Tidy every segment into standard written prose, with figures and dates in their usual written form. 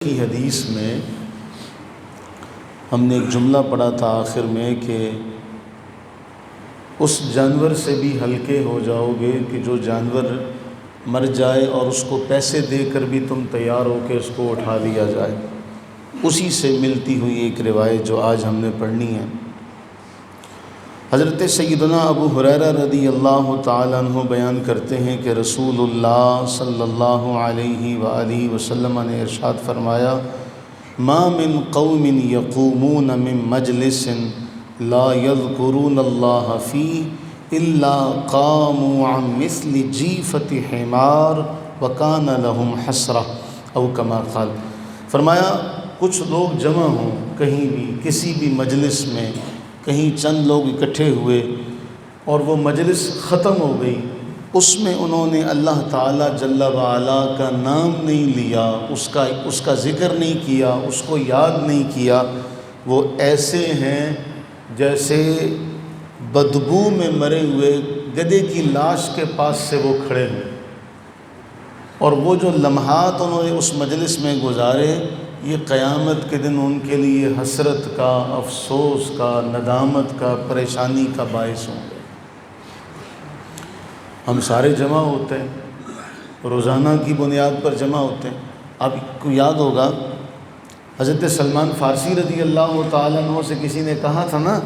کی حدیث میں ہم نے ایک جملہ پڑھا تھا آخر میں کہ اس جانور سے بھی ہلکے ہو جاؤ گے کہ جو جانور مر جائے اور اس کو پیسے دے کر بھی تم تیار ہو کہ اس کو اٹھا لیا جائے۔ اسی سے ملتی ہوئی ایک روایت جو آج ہم نے پڑھنی ہے، حضرت سیدنا ابو ہریرہ رضی اللہ تعالیٰ عنہ بیان کرتے ہیں کہ رسول اللہ صلی اللہ علیہ وآلہ وسلم نے ارشاد فرمایا، ما من قوم یقومون من مجلس لا یذکرون اللہ فیہ الا قاموا عن مثل جیفۃ حمار وکان لہم حسرہ او کما قال۔ فرمایا کچھ لوگ جمع ہوں کہیں بھی، کسی بھی مجلس میں، کہیں چند لوگ اکٹھے ہوئے اور وہ مجلس ختم ہو گئی، اس میں انہوں نے اللہ تعالیٰ جل وعلا کا نام نہیں لیا، اس کا ذکر نہیں کیا، اس کو یاد نہیں کیا، وہ ایسے ہیں جیسے بدبو میں مرے ہوئے گدھے کی لاش کے پاس سے وہ کھڑے ہیں۔ اور وہ جو لمحات انہوں نے اس مجلس میں گزارے، یہ قیامت کے دن ان کے لیے حسرت کا، افسوس کا، ندامت کا، پریشانی کا باعث ہوں گے۔ ہم سارے جمع ہوتے ہیں، روزانہ کی بنیاد پر جمع ہوتے ہیں۔ آپ کو یاد ہوگا حضرت سلمان فارسی رضی اللہ تعالیٰ عنہ سے کسی نے کہا تھا نا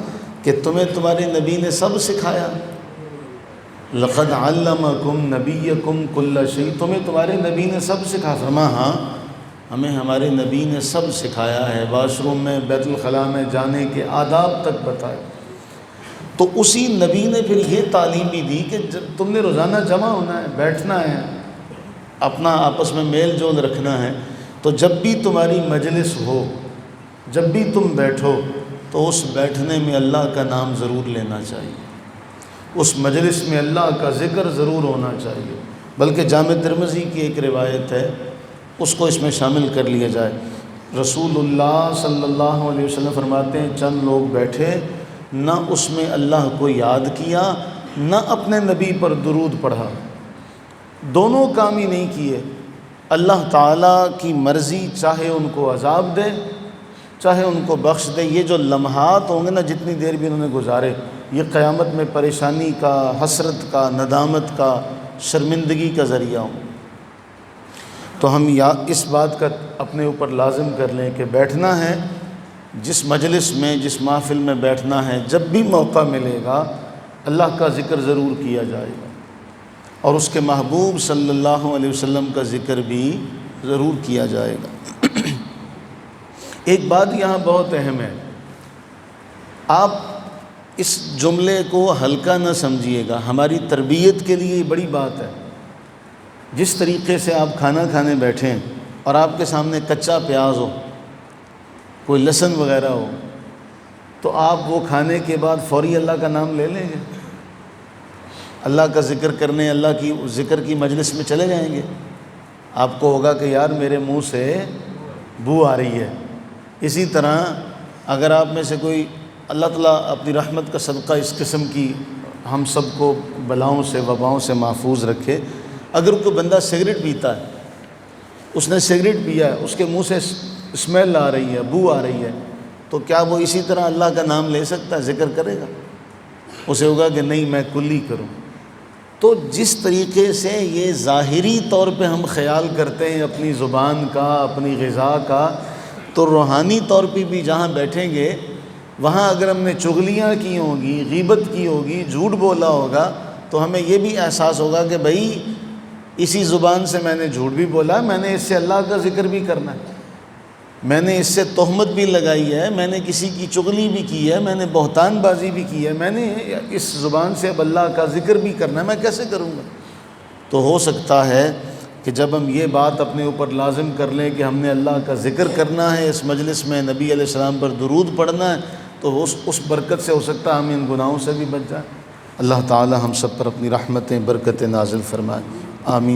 کہ تمہیں تمہارے نبی نے سب سکھایا، لقد علمکم نبیکم کل شیء، تمہیں تمہارے نبی نے سب سکھایا۔ فرمایا ہاں، ہمیں ہمارے نبی نے سب سکھایا ہے، واش روم میں، بیت الخلاء میں جانے کے آداب تک بتائے۔ تو اسی نبی نے پھر یہ تعلیم بھی دی کہ جب تم نے روزانہ جمع ہونا ہے، بیٹھنا ہے، اپنا آپس میں میل جول رکھنا ہے، تو جب بھی تمہاری مجلس ہو، جب بھی تم بیٹھو، تو اس بیٹھنے میں اللہ کا نام ضرور لینا چاہیے، اس مجلس میں اللہ کا ذکر ضرور ہونا چاہیے۔ بلکہ جامع ترمذی کی ایک روایت ہے، اس کو اس میں شامل کر لیا جائے۔ رسول اللہ صلی اللہ علیہ وسلم فرماتے ہیں چند لوگ بیٹھے، نہ اس میں اللہ کو یاد کیا، نہ اپنے نبی پر درود پڑھا، دونوں کام ہی نہیں کیے۔ اللہ تعالیٰ کی مرضی چاہے ان کو عذاب دے، چاہے ان کو بخش دے، یہ جو لمحات ہوں گے نا، جتنی دیر بھی انہوں نے گزارے، یہ قیامت میں پریشانی کا، حسرت کا، ندامت کا، شرمندگی کا ذریعہ ہوں۔ تو ہم اس بات کا اپنے اوپر لازم کر لیں کہ بیٹھنا ہے، جس مجلس میں، جس محفل میں بیٹھنا ہے، جب بھی موقع ملے گا اللہ کا ذکر ضرور کیا جائے گا، اور اس کے محبوب صلی اللہ علیہ وسلم کا ذکر بھی ضرور کیا جائے گا۔ ایک بات یہاں بہت اہم ہے، آپ اس جملے کو ہلکا نہ سمجھیے گا، ہماری تربیت کے لیے یہ بڑی بات ہے۔ جس طریقے سے آپ کھانا کھانے بیٹھیں اور آپ کے سامنے کچا پیاز ہو، کوئی لہسن وغیرہ ہو، تو آپ وہ کھانے کے بعد فوری اللہ کا نام لے لیں گے، اللہ کا ذکر کرنے، اللہ کی ذکر کی مجلس میں چلے جائیں گے۔ آپ کو ہوگا کہ یار میرے منہ سے بو آ رہی ہے۔ اسی طرح اگر آپ میں سے کوئی، اللہ تعالیٰ اپنی رحمت کا صدقہ اس قسم کی ہم سب کو بلاؤں سے، وباؤں سے محفوظ رکھے، اگر کوئی بندہ سگریٹ پیتا ہے، اس نے سگریٹ پیا ہے، اس کے منہ سے اسمیل آ رہی ہے، بو آ رہی ہے، تو کیا وہ اسی طرح اللہ کا نام لے سکتا ہے، ذکر کرے گا؟ اسے ہوگا کہ نہیں، میں کلی کروں۔ تو جس طریقے سے یہ ظاہری طور پہ ہم خیال کرتے ہیں اپنی زبان کا، اپنی غذا کا، تو روحانی طور پہ بھی جہاں بیٹھیں گے وہاں اگر ہم نے چغلیاں کی ہوں گی، غیبت کی ہوگی، جھوٹ بولا ہوگا، تو ہمیں یہ بھی احساس ہوگا کہ بھائی اسی زبان سے میں نے جھوٹ بھی بولا، میں نے اس سے اللہ کا ذکر بھی کرنا ہے، میں نے اس سے تہمت بھی لگائی ہے، میں نے کسی کی چغلی بھی کی ہے، میں نے بہتان بازی بھی کی ہے، میں نے اس زبان سے اب اللہ کا ذکر بھی کرنا ہے، میں کیسے کروں گا؟ تو ہو سکتا ہے کہ جب ہم یہ بات اپنے اوپر لازم کر لیں کہ ہم نے اللہ کا ذکر کرنا ہے، اس مجلس میں نبی علیہ السلام پر درود پڑھنا ہے، تو اس برکت سے ہو سکتا ہے ہم ان گناہوں سے بھی بچ جائیں۔ اللہ تعالی ہم سب پر اپنی رحمتیں، برکتیں نازل فرمائے، آمین۔